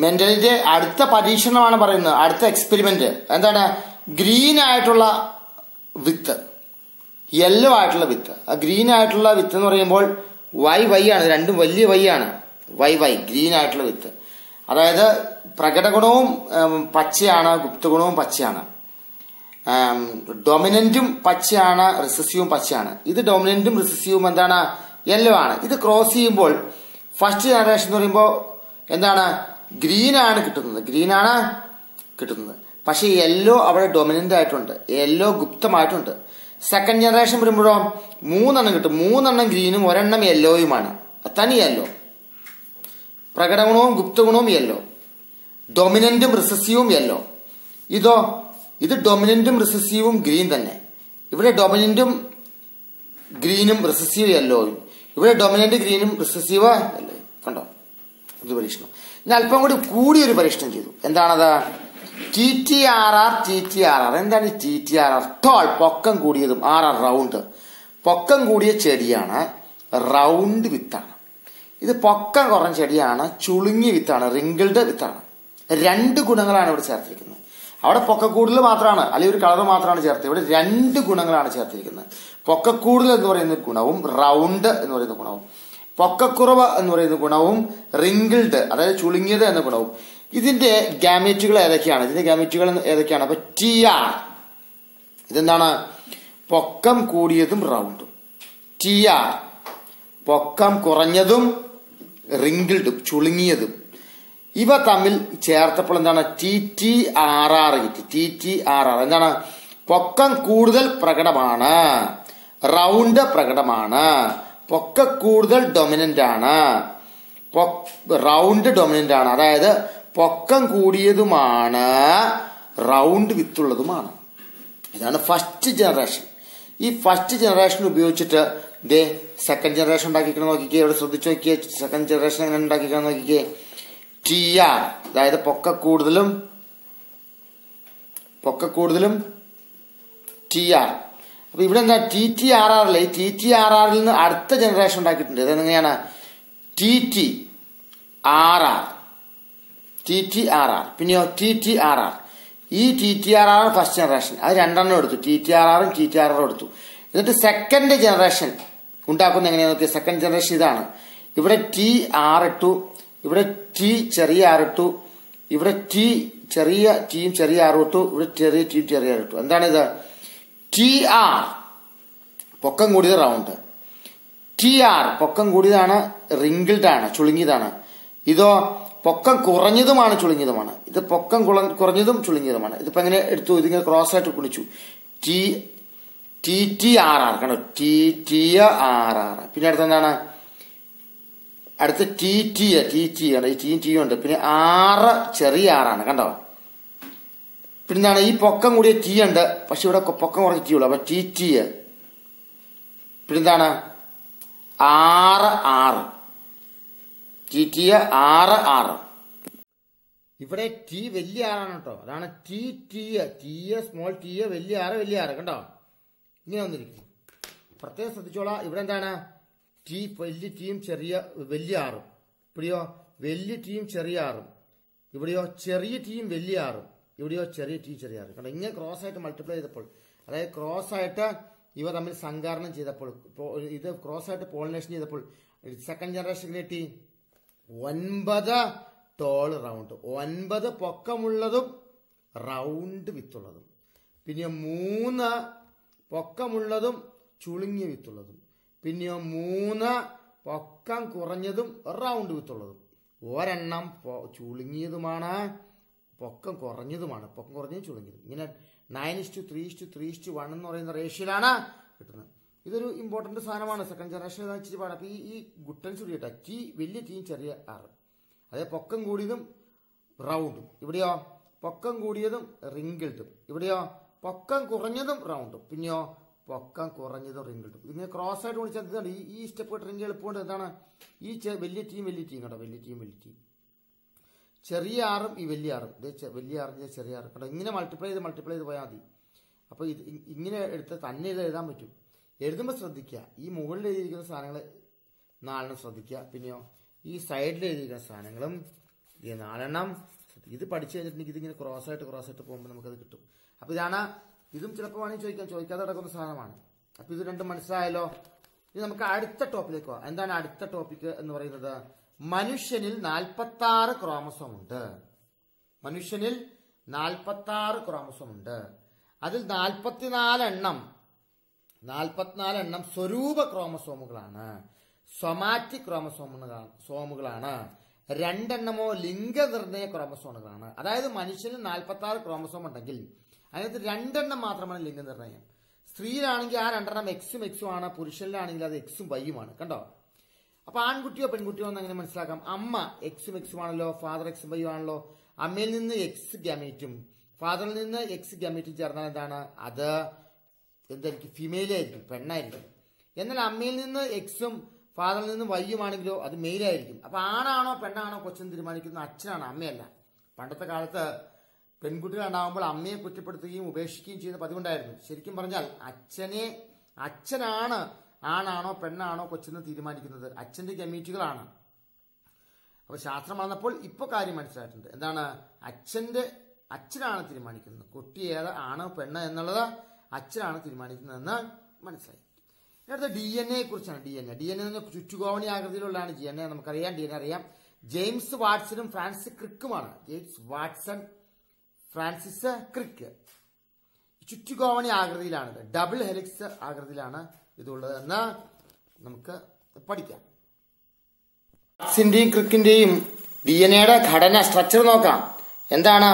മെന്റലിന്റെ അടുത്ത പരീക്ഷണമാണ് പറയുന്നത്. അടുത്ത എക്സ്പെരിമെന്റ് എന്താണ്? ഗ്രീൻ ആയിട്ടുള്ള വിത്ത്, യെല്ലോ ആയിട്ടുള്ള വിത്ത്. ആ ഗ്രീൻ ആയിട്ടുള്ള വിത്ത് എന്ന് പറയുമ്പോൾ വൈ ആണ്, രണ്ടും വലിയ വൈ ആണ്. വൈ ഗ്രീൻ ആയിട്ടുള്ള വിത്ത്. അതായത് പ്രകടഗുണവും പച്ചയാണ്, ഗുപ്തഗുണവും പച്ചയാണ്. ഡൊമിനന്റും പച്ചയാണ്, റിസസീവും പച്ചയാണ്. ഇത് ഡൊമിനന്റും റിസസീവും എന്താണ്? യെല്ലോ ആണ്. ഇത് ക്രോസ് ചെയ്യുമ്പോൾ ഫസ്റ്റ് ജനറേഷൻ എന്ന് പറയുമ്പോൾ എന്താണ്? ഗ്രീൻ ആണ് കിട്ടുന്നത്. പക്ഷെ യെല്ലോ അവിടെ ഡൊമിനന്റ് ആയിട്ടുണ്ട്, യെല്ലോ ഗുപ്തമായിട്ടുണ്ട്. സെക്കൻഡ് ജനറേഷൻ വരുമ്പോഴോ 3 കിട്ടും. 3 ഗ്രീനും 1 യെല്ലോയുമാണ്. തനി യെല്ലോ. പ്രകടഗുണവും ഗുപ്തഗുണവും യെല്ലോ, ഡൊമിനന്റും റിസസീവും യെല്ലോ. ഇത് ഡൊമിനന്റും റിസസീവും ഗ്രീൻ തന്നെ. ഇവിടെ ഡൊമിനന്റും ഗ്രീനും റിസസീവ് യെല്ലോയും, ഇവിടെ ഡൊമിനന്റ് ഗ്രീനും റിസസീവ് യെല്ലോയും. കണ്ടോ? ഇത് പരീക്ഷണം. ഇനി അല്പം കൂടി കൂടിയൊരു പരീക്ഷണം ചെയ്തു. എന്താണത്? TTRR. എന്താണ് TTRR? ടോൾ, പൊക്കം കൂടിയതും, RR റൗണ്ട്. പൊക്കം കൂടിയ ചെടിയാണ്, റൗണ്ട് വിത്താണ്. ഇത് പൊക്കം കുറഞ്ഞ ചെടിയാണ്, ചുളുങ്ങിയ വിത്താണ്, റിങ്കിൾഡ് വിത്താണ്. 2 ഗുണങ്ങളാണ് ഇവിടെ ചേർത്തിരിക്കുന്നത്. അവിടെ പൊക്കക്കൂടുതൽ മാത്രമാണ്, അല്ലെങ്കിൽ ഒരു കളർ മാത്രമാണ് ചേർത്തത്. ഇവിടെ 2 ഗുണങ്ങളാണ് ചേർത്തിരിക്കുന്നത്. പൊക്കക്കൂടുതൽ എന്ന് പറയുന്ന ഗുണവും റൗണ്ട് എന്ന് പറയുന്ന ഗുണവും, പൊക്കക്കുറവ് എന്ന് പറയുന്ന ഗുണവും റിങ്കിൾഡ് അതായത് ചുളുങ്ങിയത് എന്ന ഗുണവും. ഇതിന്റെ ഗാമേറ്റുകൾ ഏതൊക്കെയാണ്? അപ്പൊ TR ഇതെന്താണ്? പൊക്കം കൂടിയതും റൗണ്ടും. TR പൊക്കം കുറഞ്ഞതും റിങ്കിൾഡും ചുളുങ്ങിയതും. ഇവ തമ്മിൽ ചേർത്തപ്പോൾ എന്താണ്? TTRR കിട്ടി. TTRR എന്താണ്? പൊക്കം കൂടുതൽ പ്രകടമാണ്, റൗണ്ട് പ്രകടമാണ്. പൊക്ക കൂടുതൽ ഡൊമിനന്റ് ആണ്, റൗണ്ട് ഡൊമിനന്റ് ആണ്. അതായത് പൊക്കം കൂടിയതുമാണ്, റൗണ്ട് വിത്തുള്ളതുമാണ്. ഇതാണ് ഫസ്റ്റ് ജനറേഷൻ. ഈ ഫസ്റ്റ് ജനറേഷൻ ഉപയോഗിച്ചിട്ട് സെക്കൻഡ് ജനറേഷൻ ഉണ്ടാക്കിക്കണം. നോക്കിക്കേ, ഇവിടെ ശ്രദ്ധിച്ചു നോക്കിയേ. സെക്കൻഡ് ജനറേഷൻ എങ്ങനെ ഉണ്ടാക്കിക്കണം നോക്കിക്കേ. TR അതായത് പൊക്ക കൂടുതലും TR. അപ്പൊ ഇവിടെ എന്താ? TTRR അല്ലേ? ഈ TTRR നിന്ന് അടുത്ത ജനറേഷൻ ഉണ്ടാക്കിയിട്ടുണ്ട്. അതെങ്ങനെയാണ്? TTRR പിന്നെയോ TTRR. ഈ TTRR ഫസ്റ്റ് ജനറേഷൻ, അത് 2 എടുത്തു. TTRRും TTRRും എടുത്തു. എന്നിട്ട് സെക്കൻഡ് ജനറേഷൻ ഉണ്ടാക്കുന്ന എങ്ങനെയാ നോക്കിയാൽ, സെക്കൻഡ് ജനറേഷൻ ഇതാണ്. ഇവിടെ TR ഇട്ടു, ഇവിടെ T ചെറിയ R ഇട്ടു, ഇവിടെ T ചെറിയ Tയും ചെറിയ R ഇട്ടു, ഇവിടെ ചെറിയ Tയും ചെറിയ R ഇട്ടു. എന്താണിത്? TR പൊക്കം കൂടിയത്, റൗണ്ട്. TR പൊക്കം കൂടിയതാണ്, റിങ്കിൾഡ് ആണ്, ചുളുങ്ങിയതാണ്. ഇതോ പൊക്കം കുറഞ്ഞതുമാണ്, ചുളുങ്ങിയതുമാണ്. ഇത് പൊക്കം കുറഞ്ഞതും ചുളുങ്ങിയതുമാണ്. ഇതിപ്പോ എങ്ങനെ എടുത്തു? ഇതിങ്ങനെ ക്രോസ് ആയിട്ട് കുണിച്ചു. TTRR കണ്ടോ? TTRR. പിന്നെ അടുത്ത എന്താണ്? അടുത്ത TT ആണ്. ഈ T ഉണ്ട്. പിന്നെ R ചെറിയ R ആണ്. കണ്ടോ? പിന്നെന്താണ്? ഈ പൊക്കം കൂടിയ T ഉണ്ട്, പക്ഷെ ഇവിടെ പൊക്കം കുറച്ച് T ഉള്ളു. അപ്പൊ TT. പിന്നെന്താണ്? R TT R. ഇവിടെ T വലിയ ആറാണ് കേട്ടോ. അതാണ് TT സ്മോൾ T വലിയ R കണ്ടോ? ഇങ്ങനെ വന്നിരിക്കുന്നു. പ്രത്യേകം ശ്രദ്ധിച്ചോളാം. ഇവിടെ എന്താണ്? T വലിയ Tയും വലിയ ആറും. ഇവിടെയോ വലിയ Tയും ചെറിയ ആറും. ഇവിടെയോ ചെറിയ Tയും വലിയ ആറും. ഇവിടെയോ ചെറിയ T ചെറിയ ആറ്. കണ്ടോ? ഇങ്ങനെ ക്രോസ് ആയിട്ട് മൾട്ടിപ്ലൈ ചെയ്തപ്പോൾ, അതായത് ക്രോസ് ആയിട്ട് ഇവ തമ്മിൽ സങ്കാരണം ചെയ്തപ്പോൾ, ഇത് ക്രോസ് ആയിട്ട് പോളിനേഷൻ ചെയ്തപ്പോൾ സെക്കൻഡ് ജനറേഷൻ കിട്ടി 9 ടോൾ റൗണ്ട്. 9 പൊക്കമുള്ളതും റൗണ്ട് വിത്തുള്ളതും. പിന്നെ 3 പൊക്കമുള്ളതും ചുളുങ്ങിയ വിത്തുള്ളതും. പിന്നെ 3 പൊക്കം കുറഞ്ഞതും റൗണ്ട് വിത്തുള്ളതും. 1 ചുളുങ്ങിയതുമാണ്, പൊക്കം കുറഞ്ഞതുമാണ്. പൊക്കം കുറഞ്ഞതും ചുളുങ്ങിയതും. ഇങ്ങനെ 9:3:3:1 എന്ന് പറയുന്ന റേഷ്യോയിലാണ് കിട്ടുന്നത്. ഇതൊരു ഇമ്പോർട്ടന്റ് സാധനമാണ്. സെക്കൻഡ് ജനറേഷൻ ഇച്ചിരി പാടാം. അപ്പൊ ഈ ഗുട്ടൻസ് കൂടിയിട്ടാ T വലിയ Tയും ചെറിയ R. അതേ പൊക്കം കൂടിയതും റൗണ്ടും. ഇവിടെയോ പൊക്കം കൂടിയതും റിങ്കിൾഡും. ഇവിടെയോ പൊക്കം കുറഞ്ഞതും റൗണ്ടും. പിന്നെയോ പൊക്കം കുറഞ്ഞതും റിങ്കിൾഡും. ഇങ്ങനെ ക്രോസ് ആയിട്ട് വിളിച്ചാൽ ഈ സ്റ്റെപ്പ് റിങ്ക് എളുപ്പമുണ്ട്. എന്താണ്? ഈ വലിയ Tയും കേട്ടോ, വലിയ Tയും ചെറിയ ആറും ഈ വലിയ ആറും. വലിയ ആറിന്റെ ചെറിയ ആറ് കേട്ടോ. ഇങ്ങനെ മൾട്ടിപ്ലൈ ചെയ്ത് പോയാൽ മതി. അപ്പൊ ഇത് ഇങ്ങനെ എടുത്ത് തന്നെ ഇത് എഴുതാൻ പറ്റും. എഴുതുമ്പോൾ ശ്രദ്ധിക്കുക, ഈ മുകളിൽ എഴുതിയിരിക്കുന്ന സാധനങ്ങൾ 4 ശ്രദ്ധിക്കുക. പിന്നെയോ ഈ സൈഡിൽ എഴുതിയിരിക്കുന്ന സാധനങ്ങളും ഈ 4 എണ്ണം. ഇത് പഠിച്ചു കഴിഞ്ഞിട്ടുണ്ടെങ്കിൽ ഇതിങ്ങനെ ക്രോസ് ആയിട്ട് പോകുമ്പോൾ നമുക്കത് കിട്ടും. അപ്പൊ ഇതാണ്. ഇതും ചിലപ്പോൾ വേണമെങ്കിൽ ചോദിക്കാതെ കിടക്കുന്ന സാധനമാണ്. അപ്പൊ ഇത് രണ്ടും മനസ്സിലായല്ലോ. ഇനി നമുക്ക് അടുത്ത ടോപ്പിലേക്ക് പോവാം. എന്താണ് അടുത്ത ടോപ്പിക് എന്ന് പറയുന്നത്? മനുഷ്യനിൽ 46 ക്രോമസോം ഉണ്ട്. മനുഷ്യനിൽ 46 ക്രോമസോം ഉണ്ട്. അതിൽ 44 എണ്ണം സ്വരൂപ ക്രോമസോമുകളാണ്, സൊമാറ്റിക് ക്രോമസോമുകളാണ്. 2 എണ്ണമോ ലിംഗനിർണയ ക്രോമസോമുകളാണ്. അതായത് മനുഷ്യനിൽ 46 ക്രോമസോം ഉണ്ടെങ്കിൽ അതിനകത്ത് 2 എണ്ണം മാത്രമാണ് ലിംഗനിർണയം. സ്ത്രീയിലാണെങ്കിൽ ആ 2 എണ്ണം എക്സും ആണ്, പുരുഷനിലാണെങ്കിൽ അത് എക്സും വൈയുമാണ്. കണ്ടോ? അപ്പൊ ആൺകുട്ടിയോ പെൺകുട്ടിയോ എന്ന് എങ്ങനെ മനസ്സിലാക്കാം? അമ്മ എക്സും ആണല്ലോ, ഫാദർ എക്സും വൈയും ആണല്ലോ. അമ്മയിൽ നിന്ന് എക്സ് ഗാമീറ്റും ഫാദറിൽ നിന്ന് എക്സ് ഗാമീറ്റും ചേർന്നാൽ എന്താണ്? അത് എന്തായിരിക്കും? ഫിമെയിലായിരിക്കും, പെണ്ണായിരിക്കും. എന്നാൽ അമ്മയിൽ നിന്ന് എക്സും ഫാദറിൽ നിന്ന് വൈയുമാണെങ്കിലോ അത് മെയിലായിരിക്കും. അപ്പൊ ആണാണോ പെണ്ണാണോ കൊച്ചെന്ന് തീരുമാനിക്കുന്ന അച്ഛനാണ്, അമ്മയല്ല. പണ്ടത്തെ കാലത്ത് പെൺകുട്ടികളുണ്ടാകുമ്പോൾ അമ്മയെ കുറ്റപ്പെടുത്തുകയും ഉപേക്ഷിക്കുകയും ചെയ്യുന്ന പതിവുണ്ടായിരുന്നു. ശരിക്കും പറഞ്ഞാൽ അച്ഛനാണ് ആണാണോ പെണ്ണാണോ കൊച്ചെന്ന് തീരുമാനിക്കുന്നത്. അച്ഛന്റെ ഗമീറ്റുകളാണ്. അപ്പൊ ശാസ്ത്രം വളർന്നപ്പോൾ ഇപ്പൊ കാര്യം മനസ്സിലായിട്ടുണ്ട്. എന്താണ്? അച്ഛനാണ് തീരുമാനിക്കുന്നത്. കുട്ടി ഏത് ആണോ പെണ്ണ് എന്നുള്ളത് അച്ഛനാണ് തീരുമാനിക്കുന്നതെന്ന് മനസ്സിലായി. അടുത്ത DNA കുറിച്ചാണ്. DNA ചുറ്റുകോവണി ആകൃതിയിലുള്ളതാണ് DNA. നമുക്കറിയാം, DNA അറിയാം. ജെയിംസ് വാട്സണും ഫ്രാൻസിസ് ക്രിക്കുമാണ്. ഫ്രാൻസിസ് ക്രിക്ക് ചുറ്റുകോവണി ആകൃതിയിലാണ്, ഡബിൾ ഹെലിക്സ് ആകൃതിയിലാണ് ഇതുള്ളതെന്ന് നമുക്ക് പഠിക്കാം. വാട്സന്റെയും ക്രിക്കിന്റെയും DNAയുടെ ഘടന, സ്ട്രക്ചർ നോക്കാം. എന്താണ്?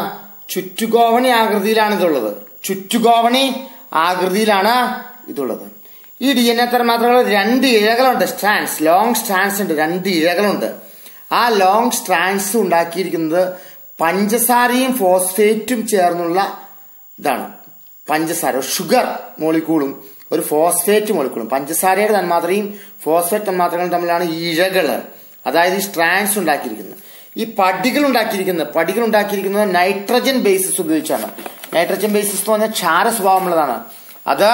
ചുറ്റുകോവണി ആകൃതിയിലാണ് ഇതുള്ളത്. ചുറ്റുകോവണി ആകൃതിയിലാണ് ഇതുള്ളത്. ഈ DNA തന്മാത്രകൾ 2 ഇഴകളുണ്ട്. ലോങ് സ്ട്രാൻഡ്സ് ഉണ്ട്. 2 ഇഴകളുണ്ട്. ആ ലോങ് സ്ട്രാൻഡ്സ് ഉണ്ടാക്കിയിരിക്കുന്നത് പഞ്ചസാരയും ഫോസ്ഫേറ്റും ചേർന്നുള്ള ഇതാണ്. പഞ്ചസാര ഷുഗർ മോളിക്കൂളും ഒരു ഫോസ്ഫേറ്റ് മോളിക്കൂളും, പഞ്ചസാരയുടെ തന്മാത്രയും ഫോസ്ഫേറ്റ് തന്മാത്രകളും തമ്മിലാണ് ഇഴകള്, അതായത് ഈ സ്ട്രാൻഡ്സ് ഉണ്ടാക്കിയിരിക്കുന്നത്. ഈ പടികൾ ഉണ്ടാക്കിയിരിക്കുന്നത് നൈട്രജൻ ബേസിസ് ഉപയോഗിച്ചാണ്. നൈട്രജൻ ബേസിസ് എന്ന് പറഞ്ഞാൽ ക്ഷാര സ്വഭാവമുള്ളതാണ്. അത്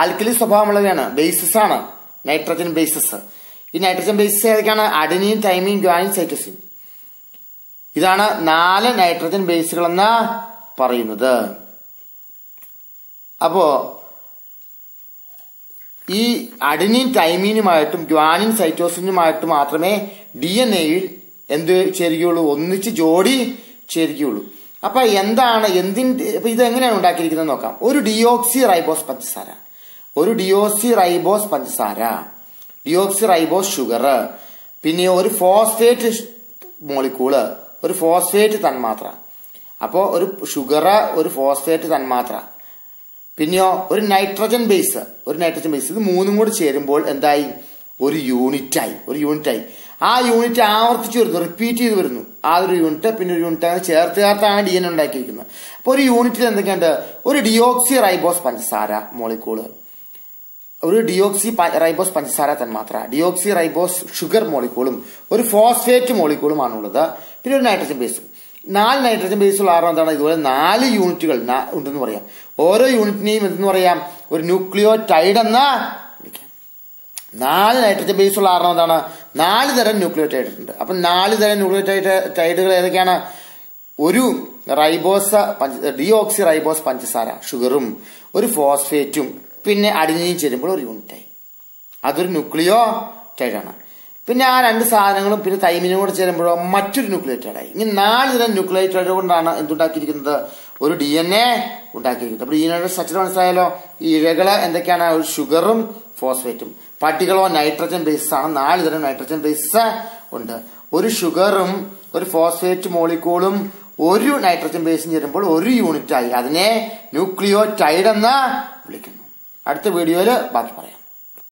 ആൽക്കലി സ്വഭാവമുള്ളവയാണ്. ബേസിസ് ആണ് നൈട്രജൻ ബേസിസ്. ഈ നൈട്രജൻ ബേസിസ് ഏതൊക്കെയാണ്? അഡെനീൻ, തൈമീൻ, ഗ്വാനിൻ, സൈറ്റോസിൻ. ഇതാണ് 4 നൈട്രജൻ ബേസുകൾ എന്ന് പറയുന്നത്. അപ്പോ ഈ അഡെനീൻ, തൈമീനുമായിട്ടും ഗ്വാനിൻ, സൈറ്റോസിനുമായിട്ട് മാത്രമേ DNAയിൽ എന്ത് ചേരുകയുള്ളൂ? ഒന്നിച്ച് ജോഡി ചേരുകയുള്ളൂ. അപ്പൊ എന്താണ് അപ്പൊ ഇത് എങ്ങനെയാണ് ഉണ്ടാക്കിയിരിക്കുന്നത് നോക്കാം. ഒരു ഡിയോക്സി റൈബോസ് പഞ്ചസാര, ഡിയോക്സി റൈബോസ് ഷുഗർ, പിന്നെ ഒരു ഫോസ്ഫേറ്റ് മോളിക്കൂള്, ഒരു ഫോസ്ഫേറ്റ് തന്മാത്ര. അപ്പോ ഒരു ഷുഗർ, ഒരു ഫോസ്ഫേറ്റ് തന്മാത്ര, പിന്നെയോ ഒരു നൈട്രജൻ ബേസ്. ഇത് 3 കൂടി ചേരുമ്പോൾ എന്തായി? ഒരു യൂണിറ്റായി. ആ യൂണിറ്റ് ആവർത്തിച്ച് വരുന്നു, റിപ്പീറ്റ് ചെയ്ത് വരുന്നു. ആ ഒരു യൂണിറ്റ് പിന്നെ ഒരു യൂണിറ്റ് അങ്ങനെ ചേർത്താണ് DNA ഉണ്ടാക്കിയിരിക്കുന്നത്. അപ്പൊ ഒരു യൂണിറ്റിൽ എന്തൊക്കെയുണ്ട്? ഒരു ഡിയോക്സി റൈബോസ് പഞ്ചസാര മോളിക്കൂള്, ഒരു ഡിയോക്സി റൈബോസ് പഞ്ചസാര തന്മാത്ര, ഡിയോക്സി റൈബോസ് ഷുഗർ മോളിക്കൂളും ഒരു ഫോസ്ഫേറ്റ് മോളിക്കൂളുമാണുള്ളത്. പിന്നെ ഒരു നൈട്രജൻ ബേസ്. 4 നൈട്രജൻ ബേസുള്ള കാരണം എന്താണ്? ഇതുപോലെ 4 യൂണിറ്റുകൾ ഉണ്ടെന്ന് പറയാം. ഓരോ യൂണിറ്റിനെയും എന്തെന്ന് പറയാം? ഒരു ന്യൂക്ലിയോടൈഡ് എന്ന് വിളിക്കാം. 4 നൈട്രജൻ ബേസുള്ള കാരണം എന്താണ്? 4 തരം ന്യൂക്ലിയോടൈഡ് ഉണ്ട്. അപ്പൊ 4 തരം ന്യൂക്ലിയോടൈഡുകൾ ഏതൊക്കെയാണ്? ഒരു ഡിയോക്സി റൈബോസ് പഞ്ചസാര ഷുഗറും ഒരു ഫോസ്ഫേറ്റും പിന്നെ അഡിനീൻ ചേരുമ്പോൾ ഒരു യൂണിറ്റായി. അതൊരു ന്യൂക്ലിയോടൈഡ് ആണ്. പിന്നെ ആ 2 സാധനങ്ങളും പിന്നെ തൈമിനും കൂടെ ചേരുമ്പോഴോ മറ്റൊരു ന്യൂക്ലിയോടൈഡായി. ഇങ്ങനെ 4 തരം ന്യൂക്ലിയോടൈഡ് കൊണ്ടാണ് എന്തുണ്ടാക്കിയിരിക്കുന്നത്? ഒരു DNA ഉണ്ടാക്കിയിരിക്കുന്നത്. അപ്പൊ DNAയുടെ സ്ട്രക്ചർ മനസ്സിലായാലോ. ഈ ഇഴകള് എന്തൊക്കെയാണ്? ഒരു ഷുഗറും ഫോസ്ഫേറ്റും. പട്ടികളോ നൈട്രജൻ ബേസസ് ആണ്. 4 തരം നൈട്രജൻ ബേസസ് ഉണ്ട്. ഒരു ഷുഗറും ഒരു ഫോസ്ഫേറ്റ് മോളിക്കൂളും ഒരു നൈട്രജൻ ബേസും ചേരുമ്പോൾ ഒരു യൂണിറ്റായി. അതിനെ ന്യൂക്ലിയോടൈഡ് എന്ന് വിളിക്കുന്നു. അടുത്ത വീഡിയോയിൽ ബാക്കി പറയാം.